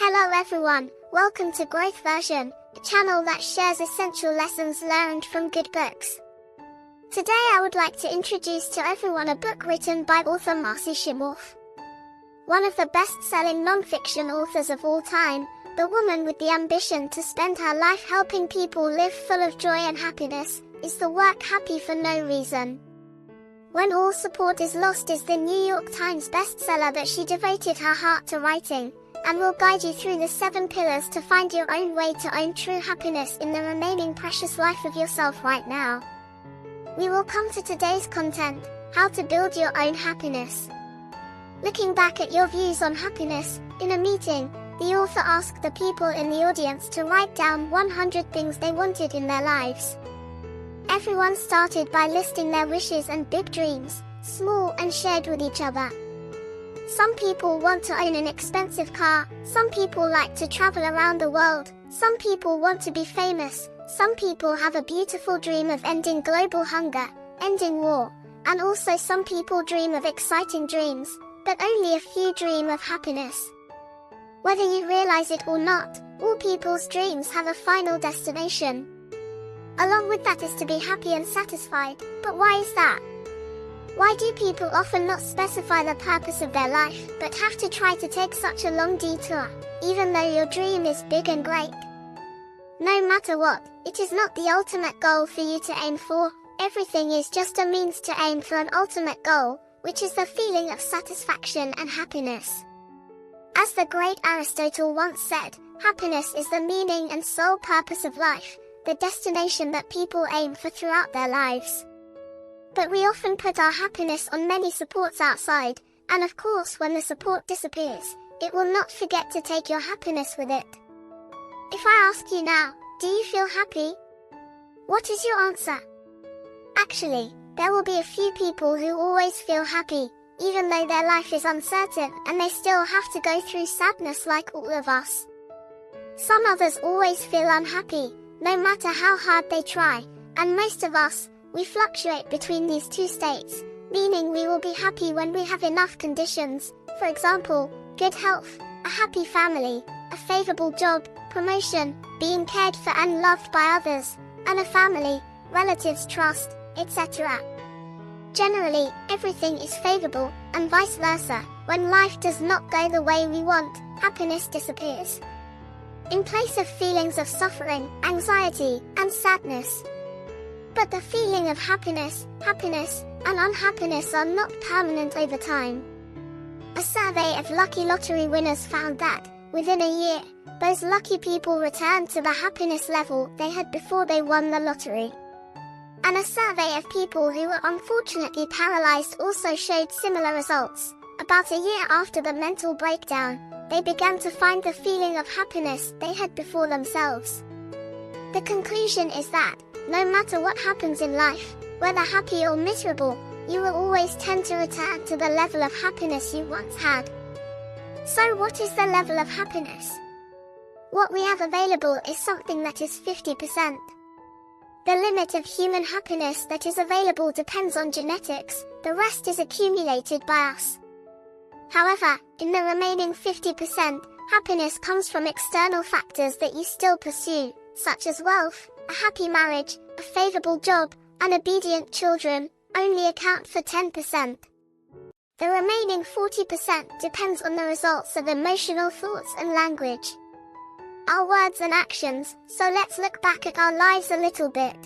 Hello everyone, welcome to Growth Version, a channel that shares essential lessons learned from good books. Today I would like to introduce to everyone a book written by author Marcy Shimoff. One of the best-selling non-fiction authors of all time, the woman with the ambition to spend her life helping people live full of joy and happiness, is the work Happy for No Reason. When All Support is Lost is the New York Times bestseller that she devoted her heart to writing, and will guide you through the 7 pillars to find your own way to own true happiness in the remaining precious life of yourself right now. We will come to today's content, how to build your own happiness. Looking back at your views on happiness, in a meeting, the author asked the people in the audience to write down 100 things they wanted in their lives. Everyone started by listing their wishes and big dreams, small and shared with each other. Some people want to own an expensive car, some people like to travel around the world, some people want to be famous, some people have a beautiful dream of ending global hunger, ending war, and also some people dream of exciting dreams, but only a few dream of happiness. Whether you realize it or not, all people's dreams have a final destination. Along with that is to be happy and satisfied, but why is that? Why do people often not specify the purpose of their life, but have to try to take such a long detour, even though your dream is big and great? No matter what, it is not the ultimate goal for you to aim for, everything is just a means to aim for an ultimate goal, which is the feeling of satisfaction and happiness. As the great Aristotle once said, happiness is the meaning and sole purpose of life, the destination that people aim for throughout their lives. But we often put our happiness on many supports outside, and of course when the support disappears, it will not forget to take your happiness with it. If I ask you now, do you feel happy? What is your answer? Actually, there will be a few people who always feel happy, even though their life is uncertain and they still have to go through sadness like all of us. Some others always feel unhappy, no matter how hard they try, and most of us, we fluctuate between these two states, meaning we will be happy when we have enough conditions, for example, good health, a happy family, a favorable job, promotion, being cared for and loved by others, and a family, relatives' trust, etc. Generally, everything is favorable, and vice versa. When life does not go the way we want, happiness disappears. In place of feelings of suffering, anxiety, and sadness. But the feeling of happiness, and unhappiness are not permanent over time. A survey of lucky lottery winners found that, within a year, those lucky people returned to the happiness level they had before they won the lottery. And a survey of people who were unfortunately paralyzed also showed similar results. About a year after the mental breakdown, they began to find the feeling of happiness they had before themselves. The conclusion is that, no matter what happens in life, whether happy or miserable, you will always tend to return to the level of happiness you once had. So what is the level of happiness? What we have available is something that is 50%. The limit of human happiness that is available depends on genetics, the rest is accumulated by us. However, in the remaining 50%, happiness comes from external factors that you still pursue, such as wealth, a happy marriage, a favorable job, and obedient children, only account for 10%. The remaining 40% depends on the results of emotional thoughts and language. Our words and actions, so let's look back at our lives a little bit.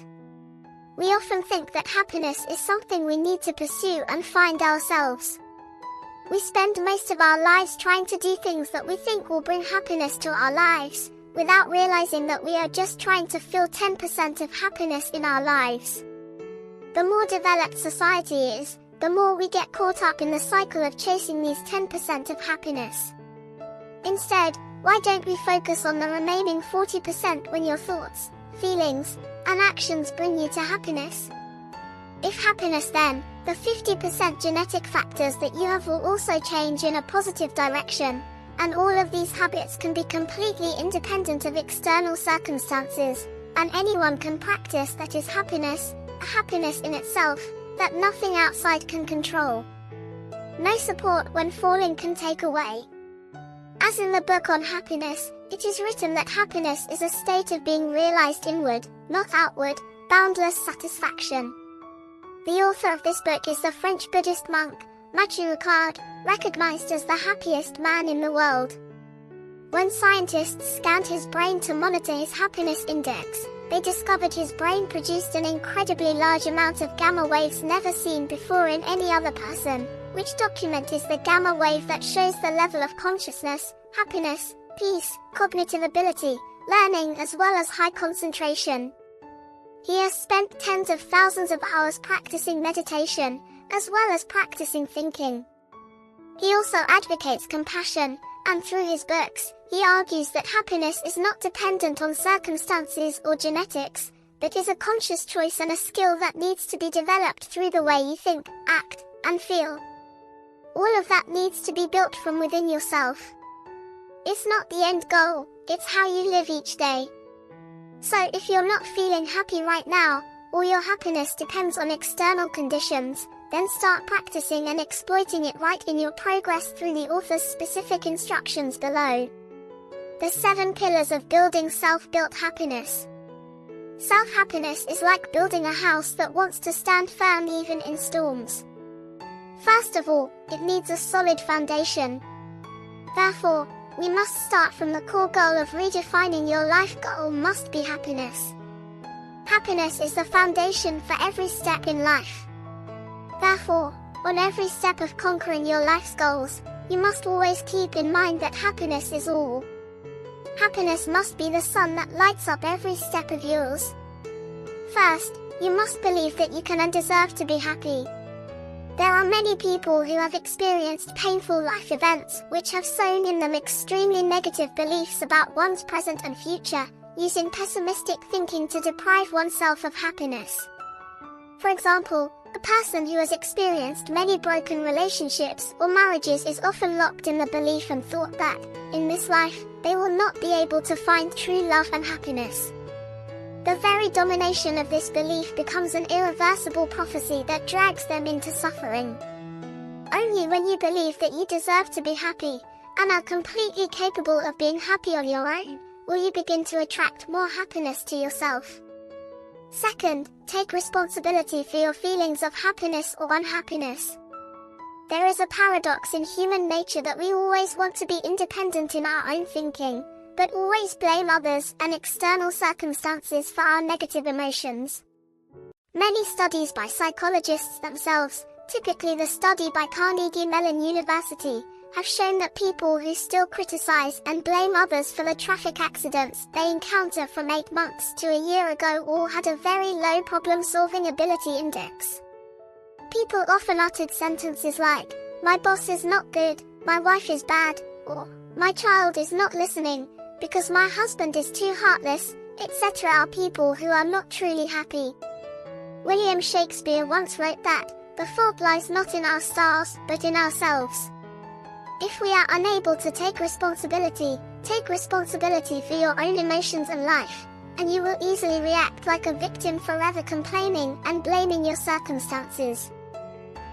We often think that happiness is something we need to pursue and find ourselves. We spend most of our lives trying to do things that we think will bring happiness to our lives, without realizing that we are just trying to fill 10% of happiness in our lives. The more developed society is, the more we get caught up in the cycle of chasing these 10% of happiness. Instead, why don't we focus on the remaining 40% when your thoughts, feelings, and actions bring you to happiness? If happiness then, the 50% genetic factors that you have will also change in a positive direction, and all of these habits can be completely independent of external circumstances, and anyone can practice that is happiness, a happiness in itself, that nothing outside can control. No support when falling can take away. As in the book on happiness, it is written that happiness is a state of being realized inward, not outward, boundless satisfaction. The author of this book is the French Buddhist monk, Matthieu Ricard, recognized as the happiest man in the world. When scientists scanned his brain to monitor his happiness index, they discovered his brain produced an incredibly large amount of gamma waves never seen before in any other person, which document is the gamma wave that shows the level of consciousness, happiness, peace, cognitive ability, learning as well as high concentration. He has spent tens of thousands of hours practicing meditation, as well as practicing thinking. He also advocates compassion, and through his books, he argues that happiness is not dependent on circumstances or genetics, but is a conscious choice and a skill that needs to be developed through the way you think, act, and feel. All of that needs to be built from within yourself. It's not the end goal, it's how you live each day. So if you're not feeling happy right now, or your happiness depends on external conditions, then start practicing and exploiting it right in your progress through the author's specific instructions below. The 7 pillars of building self-built happiness. Self-happiness is like building a house that wants to stand firm even in storms. First of all, it needs a solid foundation. Therefore, we must start from the core goal of redefining your life goal must be happiness. Happiness is the foundation for every step in life. Therefore, on every step of conquering your life's goals, you must always keep in mind that happiness is all. Happiness must be the sun that lights up every step of yours. First, you must believe that you can and deserve to be happy. There are many people who have experienced painful life events which have sown in them extremely negative beliefs about one's present and future, using pessimistic thinking to deprive oneself of happiness. For example, a person who has experienced many broken relationships or marriages is often locked in the belief and thought that, in this life, they will not be able to find true love and happiness. The very domination of this belief becomes an irreversible prophecy that drags them into suffering. Only when you believe that you deserve to be happy, and are completely capable of being happy on your own, will you begin to attract more happiness to yourself. Second, take responsibility for your feelings of happiness or unhappiness. There is a paradox in human nature that we always want to be independent in our own thinking, but always blame others and external circumstances for our negative emotions. Many studies by psychologists themselves, typically the study by Carnegie Mellon University, have shown that people who still criticize and blame others for the traffic accidents they encounter from 8 months to a year ago all had a very low problem-solving ability index. People often uttered sentences like, "My boss is not good, my wife is bad," or "My child is not listening, because my husband is too heartless," etc. are people who are not truly happy. William Shakespeare once wrote that, "The fault lies not in our stars, but in ourselves." If we are unable to take responsibility for your own emotions and life, and you will easily react like a victim, forever complaining and blaming your circumstances.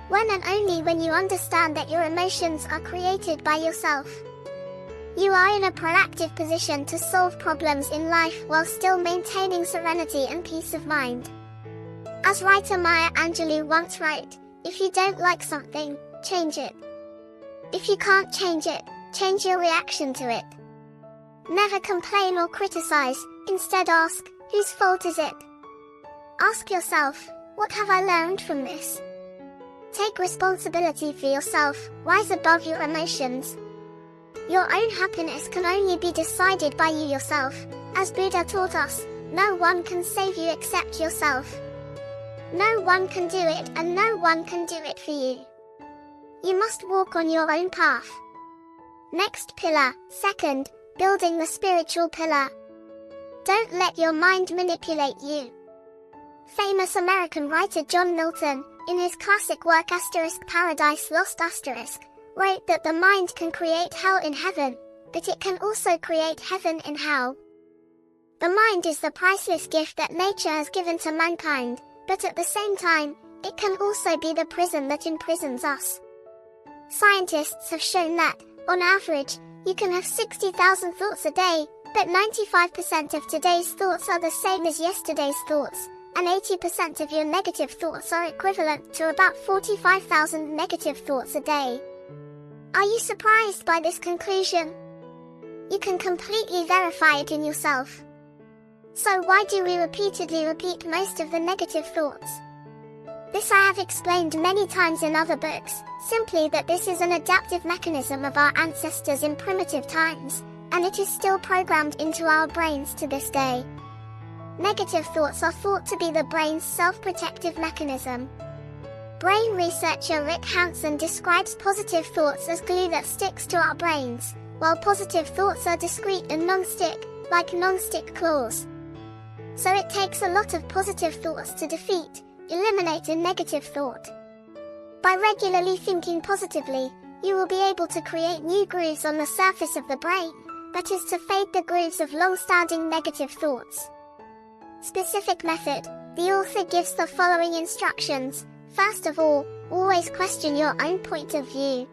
When and only when you understand that your emotions are created by yourself, you are in a proactive position to solve problems in life while still maintaining serenity and peace of mind. As writer Maya Angelou once wrote, "If you don't like something, change it. If you can't change it, change your reaction to it." Never complain or criticize, instead ask, whose fault is it? Ask yourself, what have I learned from this? Take responsibility for yourself, rise above your emotions. Your own happiness can only be decided by you yourself. As Buddha taught us, no one can save you except yourself. No one can do it and no one can do it for you. You must walk on your own path. Next pillar, second, building the spiritual pillar. Don't let your mind manipulate you. Famous American writer John Milton, in his classic work Paradise Lost wrote that the mind can create hell in heaven, but it can also create heaven in hell. The mind is the priceless gift that nature has given to mankind, but at the same time, it can also be the prison that imprisons us. Scientists have shown that, on average, You can have 60,000 thoughts a day, but 95% of today's thoughts are the same as yesterday's thoughts, and 80% of your negative thoughts are equivalent to about 45,000 negative thoughts a day. Are you surprised by this conclusion? You can completely verify it in yourself. So why do we repeatedly repeat most of the negative thoughts? This I have explained many times in other books, simply that this is an adaptive mechanism of our ancestors in primitive times, and it is still programmed into our brains to this day. Negative thoughts are thought to be the brain's self-protective mechanism. Brain researcher Rick Hanson describes positive thoughts as glue that sticks to our brains, while positive thoughts are discreet and non-stick, like non-stick claws. So it takes a lot of positive thoughts to eliminate a negative thought. By regularly thinking positively, you will be able to create new grooves on the surface of the brain, that is to fade the grooves of long-standing negative thoughts. Specific method. The author gives the following instructions. First of all, always question your own point of view.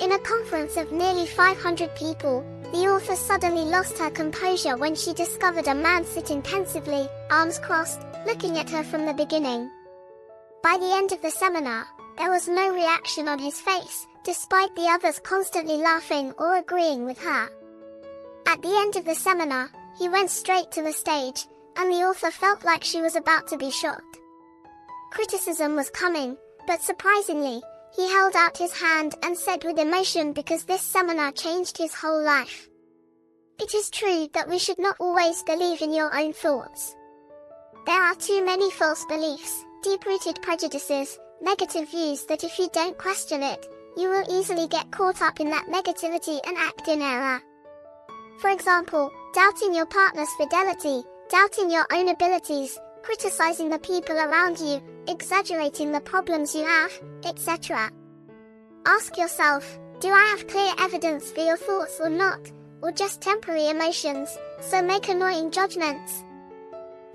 In a conference of nearly 500 people, the author suddenly lost her composure when she discovered a man sitting pensively, arms crossed, looking at her from the beginning. By the end of the seminar, there was no reaction on his face, despite the others constantly laughing or agreeing with her. At the end of the seminar, he went straight to the stage, and the author felt like she was about to be shot. Criticism was coming, but surprisingly, he held out his hand and said with emotion because this seminar changed his whole life. It is true that we should not always believe in your own thoughts. There are too many false beliefs, deep-rooted prejudices, negative views that if you don't question it, you will easily get caught up in that negativity and act in error. For example, doubting your partner's fidelity, doubting your own abilities, criticizing the people around you, exaggerating the problems you have, etc. Ask yourself, do I have clear evidence for your thoughts or not, or just temporary emotions, so make annoying judgments?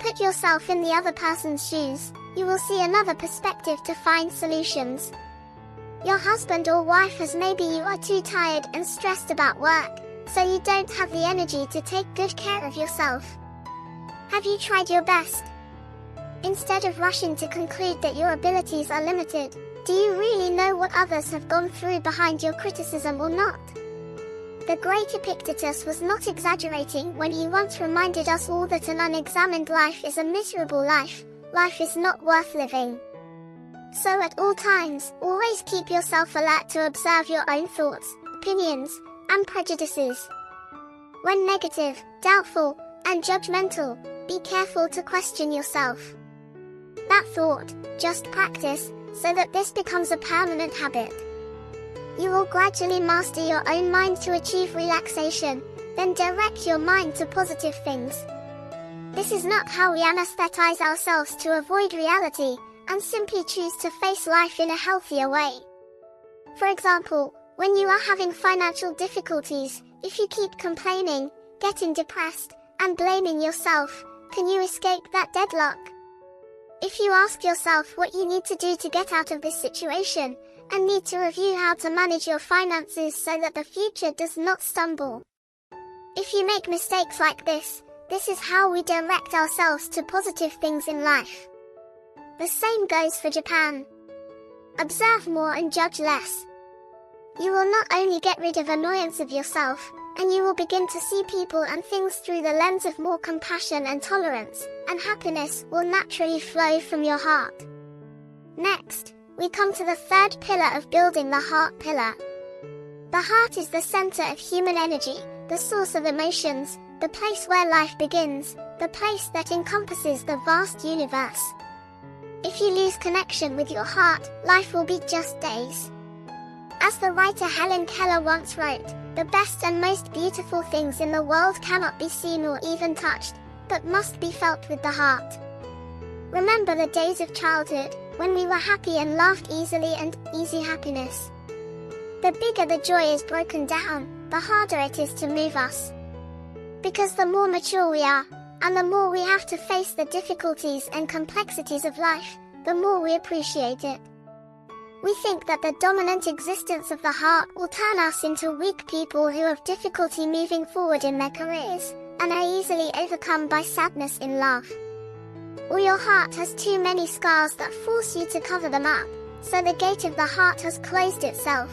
Put yourself in the other person's shoes, you will see another perspective to find solutions. Your husband or wife has maybe you are too tired and stressed about work, so you don't have the energy to take good care of yourself. Have you tried your best? Instead of rushing to conclude that your abilities are limited, do you really know what others have gone through behind your criticism or not? The great Epictetus was not exaggerating when he once reminded us all that an unexamined life is a miserable life. Life is not worth living. So at all times, always keep yourself alert to observe your own thoughts, opinions, and prejudices. When negative, doubtful, and judgmental, be careful to question yourself. That thought, just practice, so that this becomes a permanent habit. You will gradually master your own mind to achieve relaxation, then direct your mind to positive things. This is not how we anesthetize ourselves to avoid reality, and simply choose to face life in a healthier way. For example, when you are having financial difficulties, if you keep complaining, getting depressed, and blaming yourself, can you escape that deadlock? If you ask yourself what you need to do to get out of this situation, and need to review how to manage your finances so that the future does not stumble. If you make mistakes like this is how we direct ourselves to positive things in life. The same goes for Japan. Observe more and judge less. You will not only get rid of annoyance of yourself, and you will begin to see people and things through the lens of more compassion and tolerance, and happiness will naturally flow from your heart. Next, we come to the third pillar of building the heart pillar. The heart is the center of human energy, the source of emotions, the place where life begins, the place that encompasses the vast universe. If you lose connection with your heart, life will be just days. As the writer Helen Keller once wrote, the best and most beautiful things in the world cannot be seen or even touched, but must be felt with the heart. Remember the days of childhood, when we were happy and laughed easily and easy happiness. The bigger the joy is broken down, the harder it is to move us. Because the more mature we are, and the more we have to face the difficulties and complexities of life, the more we appreciate it. We think that the dominant existence of the heart will turn us into weak people who have difficulty moving forward in their careers, and are easily overcome by sadness in love. Or your heart has too many scars that force you to cover them up, so the gate of the heart has closed itself.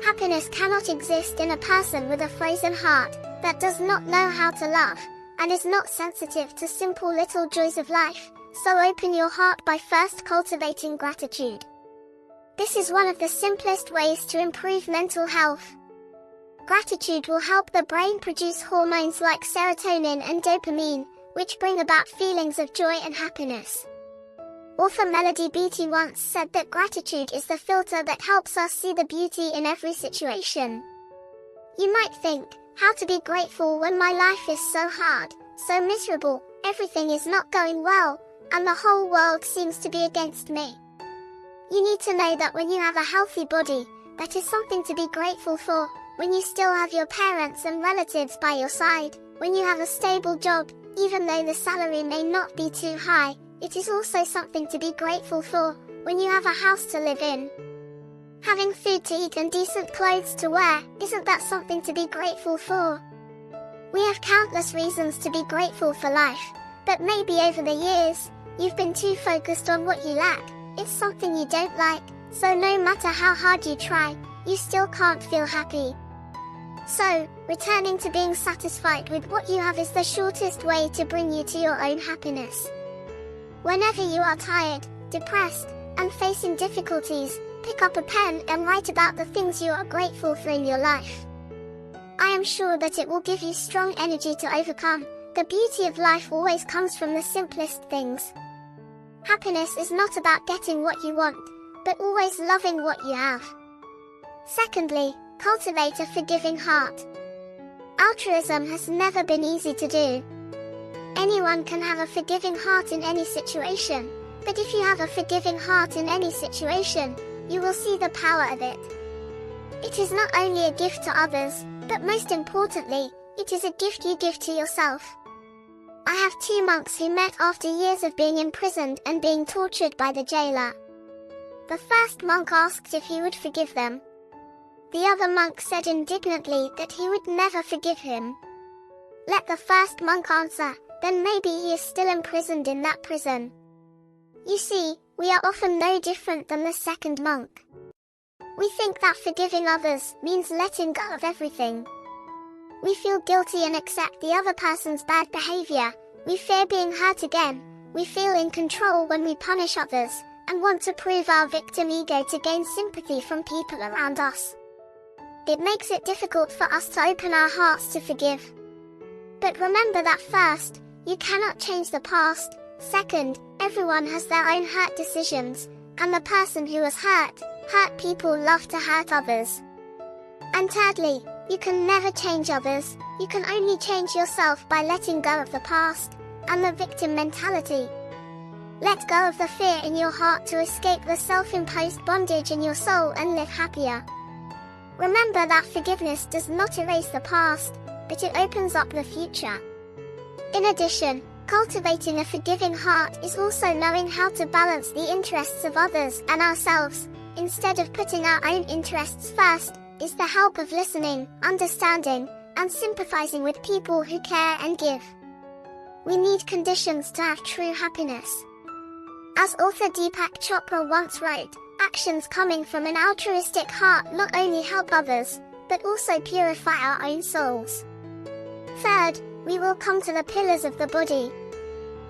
Happiness cannot exist in a person with a frozen heart, that does not know how to love, and is not sensitive to simple little joys of life, so open your heart by first cultivating gratitude. This is one of the simplest ways to improve mental health. Gratitude will help the brain produce hormones like serotonin and dopamine, which bring about feelings of joy and happiness. Author Melody Beattie once said that gratitude is the filter that helps us see the beauty in every situation. You might think, how to be grateful when my life is so hard, so miserable, everything is not going well, and the whole world seems to be against me. You need to know that when you have a healthy body, that is something to be grateful for, when you still have your parents and relatives by your side, when you have a stable job, even though the salary may not be too high, it is also something to be grateful for, when you have a house to live in. Having food to eat and decent clothes to wear, isn't that something to be grateful for? We have countless reasons to be grateful for life, but maybe over the years, you've been too focused on what you lack. It's something you don't like, so no matter how hard you try, you still can't feel happy. So, returning to being satisfied with what you have is the shortest way to bring you to your own happiness. Whenever you are tired, depressed, and facing difficulties, pick up a pen and write about the things you are grateful for in your life. I am sure that it will give you strong energy to overcome. The beauty of life always comes from the simplest things. Happiness is not about getting what you want, but always loving what you have. Secondly, cultivate a forgiving heart. Altruism has never been easy to do. Anyone can have a forgiving heart in any situation, but if you have a forgiving heart in any situation, you will see the power of it. It is not only a gift to others, but most importantly, it is a gift you give to yourself. I have 2 monks who met after years of being imprisoned and being tortured by the jailer. The first monk asked if he would forgive them. The other monk said indignantly that he would never forgive him. Let the first monk answer, then maybe he is still imprisoned in that prison. You see, we are often no different than the second monk. We think that forgiving others means letting go of everything. We feel guilty and accept the other person's bad behavior. We fear being hurt again. We feel in control when we punish others, and want to prove our victim ego to gain sympathy from people around us. It makes it difficult for us to open our hearts to forgive. But remember that first, you cannot change the past. Second, everyone has their own hurt decisions, and the person who was hurt people love to hurt others. And thirdly, you can never change others. You can only change yourself by letting go of the past and the victim mentality. Let go of the fear in your heart to escape the self-imposed bondage in your soul and live happier. Remember that forgiveness does not erase the past, but it opens up the future. In addition, cultivating a forgiving heart is also knowing how to balance the interests of others and ourselves, instead of putting our own interests first, is the help of listening, understanding, and sympathizing with people who care and give. We need conditions to have true happiness. As author Deepak Chopra once wrote, actions coming from an altruistic heart not only help others, but also purify our own souls. Third, we will come to the pillars of the body.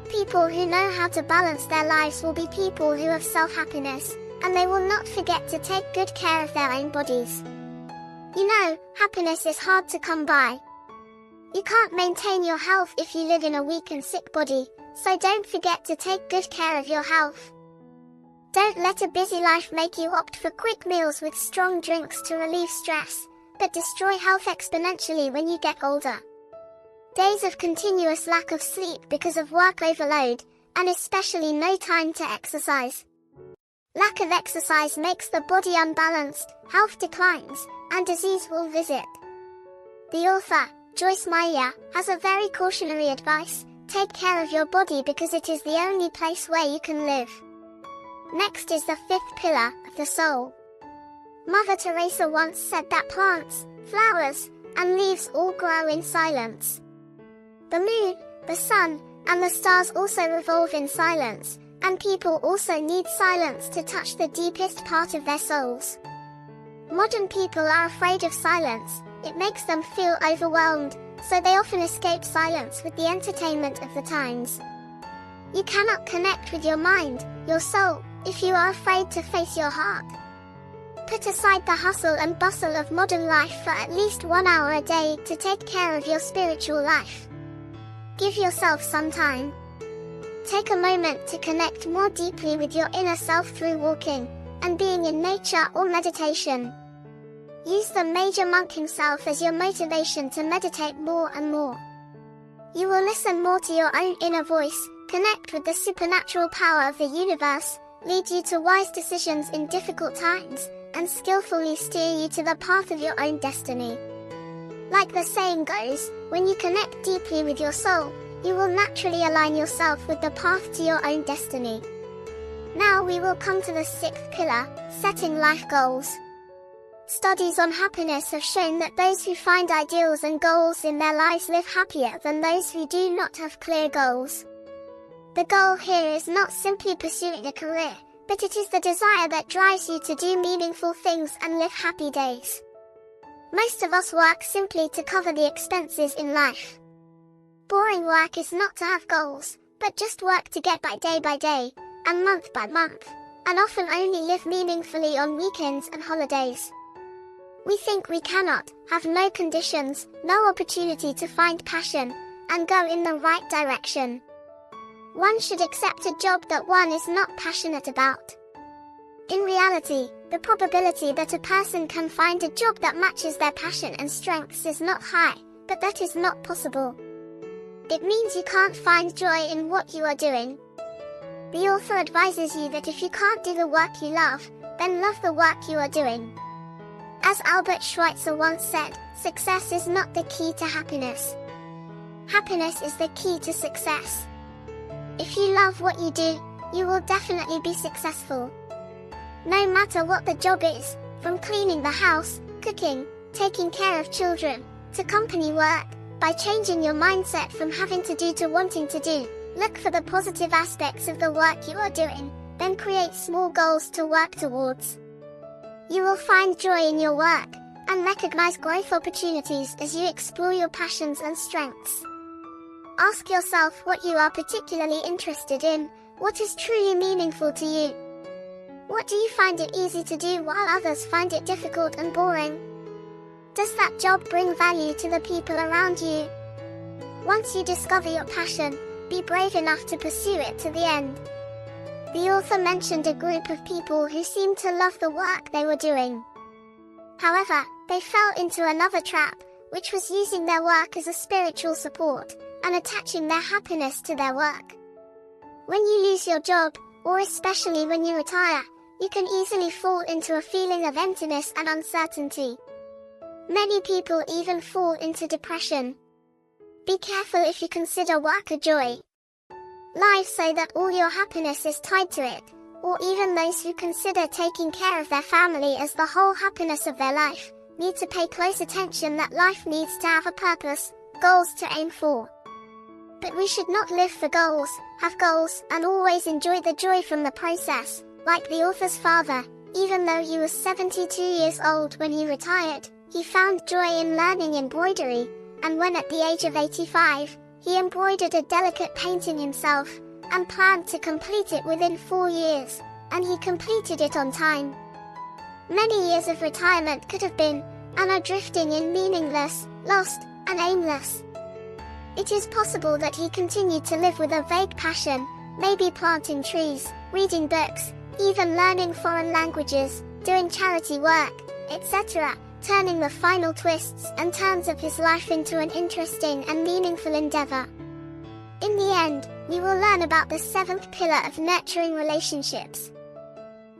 People who know how to balance their lives will be people who have self-happiness, and they will not forget to take good care of their own bodies. You know, happiness is hard to come by. You can't maintain your health if you live in a weak and sick body, so don't forget to take good care of your health. Don't let a busy life make you opt for quick meals with strong drinks to relieve stress, but destroy health exponentially when you get older. Days of continuous lack of sleep because of work overload, and especially no time to exercise. Lack of exercise makes the body unbalanced, health declines, and disease will visit. The author, Joyce Meyer, has a very cautionary advice: take care of your body because it is the only place where you can live. Next is the fifth pillar, of the soul. Mother Teresa once said that plants, flowers, and leaves all grow in silence. The moon, the sun, and the stars also revolve in silence, and people also need silence to touch the deepest part of their souls. Modern people are afraid of silence. It makes them feel overwhelmed, so they often escape silence with the entertainment of the times. You cannot connect with your mind, your soul, if you are afraid to face your heart. Put aside the hustle and bustle of modern life for at least 1 hour a day to take care of your spiritual life. Give yourself some time. Take a moment to connect more deeply with your inner self through walking, and being in nature or meditation. Use the major monk himself as your motivation to meditate more and more. You will listen more to your own inner voice, connect with the supernatural power of the universe, lead you to wise decisions in difficult times, and skillfully steer you to the path of your own destiny. Like the saying goes, when you connect deeply with your soul, you will naturally align yourself with the path to your own destiny. Now we will come to the sixth pillar, setting life goals. Studies on happiness have shown that those who find ideals and goals in their lives live happier than those who do not have clear goals. The goal here is not simply pursuing a career, but it is the desire that drives you to do meaningful things and live happy days. Most of us work simply to cover the expenses in life. Boring work is not to have goals, but just work to get by day, and month by month, and often only live meaningfully on weekends and holidays. We think we cannot, have no conditions, no opportunity to find passion, and go in the right direction. One should accept a job that one is not passionate about. In reality, the probability that a person can find a job that matches their passion and strengths is not high, but that is not possible. It means you can't find joy in what you are doing. The author advises you that if you can't do the work you love, then love the work you are doing. As Albert Schweitzer once said, success is not the key to happiness. Happiness is the key to success. If you love what you do, you will definitely be successful. No matter what the job is, from cleaning the house, cooking, taking care of children, to company work, by changing your mindset from having to do to wanting to do, look for the positive aspects of the work you are doing, then create small goals to work towards. You will find joy in your work, and recognize growth opportunities as you explore your passions and strengths. Ask yourself what you are particularly interested in, what is truly meaningful to you. What do you find it easy to do while others find it difficult and boring? Does that job bring value to the people around you? Once you discover your passion, be brave enough to pursue it to the end. The author mentioned a group of people who seemed to love the work they were doing. However, they fell into another trap, which was using their work as a spiritual support, and attaching their happiness to their work. When you lose your job, or especially when you retire, you can easily fall into a feeling of emptiness and uncertainty. Many people even fall into depression. Be careful if you consider work a joy. Lives say that all your happiness is tied to it, or even those who consider taking care of their family as the whole happiness of their life, need to pay close attention that life needs to have a purpose, goals to aim for. But we should not live for goals, have goals, and always enjoy the joy from the process. Like the author's father, even though he was 72 years old when he retired, he found joy in learning embroidery, and when at the age of 85, he embroidered a delicate painting himself, and planned to complete it within 4 years, and he completed it on time. Many years of retirement could have been, and are drifting in meaningless, lost, and aimless. It is possible that he continued to live with a vague passion, maybe planting trees, reading books, even learning foreign languages, doing charity work, etc., turning the final twists and turns of his life into an interesting and meaningful endeavor. In the end, we will learn about the seventh pillar of nurturing relationships.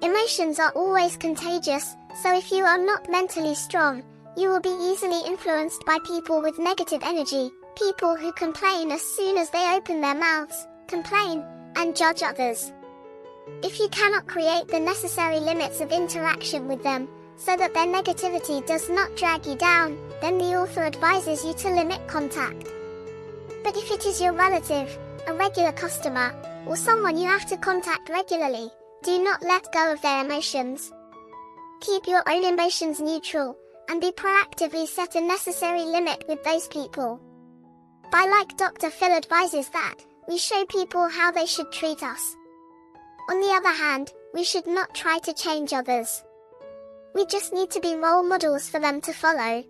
Emotions are always contagious, so if you are not mentally strong, you will be easily influenced by people with negative energy, people who complain as soon as they open their mouths, complain, and judge others. If you cannot create the necessary limits of interaction with them, so that their negativity does not drag you down, then the author advises you to limit contact. But if it is your relative, a regular customer, or someone you have to contact regularly, do not let go of their emotions. Keep your own emotions neutral, and be proactively set a necessary limit with those people. Like Dr. Phil advises that, we show people how they should treat us. On the other hand, we should not try to change others. We just need to be role models for them to follow.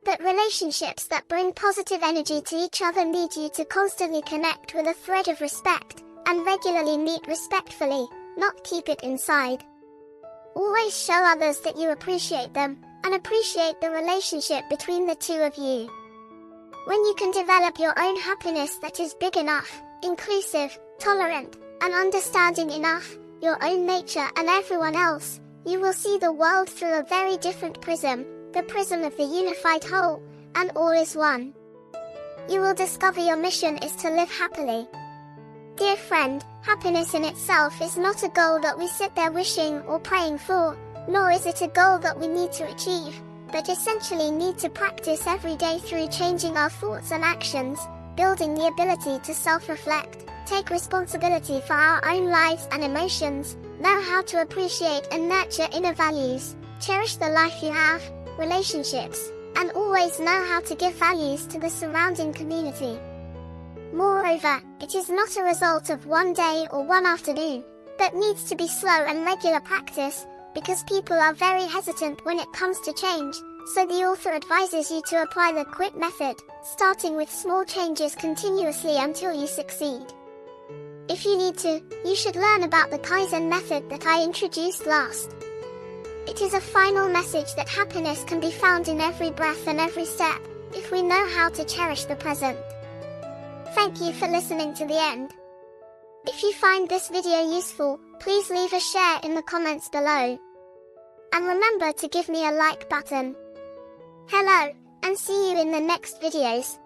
But relationships that bring positive energy to each other need you to constantly connect with a thread of respect, and regularly meet respectfully, not keep it inside. Always show others that you appreciate them, and appreciate the relationship between the two of you. When you can develop your own happiness that is big enough, inclusive, tolerant, and understanding enough, your own nature and everyone else, you will see the world through a very different prism, the prism of the unified whole, and all is one. You will discover your mission is to live happily. Dear friend, happiness in itself is not a goal that we sit there wishing or praying for, nor is it a goal that we need to achieve, but essentially need to practice every day through changing our thoughts and actions, building the ability to self-reflect, take responsibility for our own lives and emotions, know how to appreciate and nurture inner values, cherish the life you have, relationships, and always know how to give values to the surrounding community. Moreover, it is not a result of one day or one afternoon, but needs to be slow and regular practice, because people are very hesitant when it comes to change, so the author advises you to apply the quit method, starting with small changes continuously until you succeed. If you need to, you should learn about the Kaizen method that I introduced last. It is a final message that happiness can be found in every breath and every step, if we know how to cherish the present. Thank you for listening to the end. If you find this video useful, please leave a share in the comments below. And remember to give me a like button. Hello, and see you in the next videos.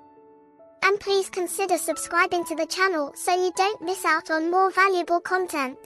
And please consider subscribing to the channel so you don't miss out on more valuable content.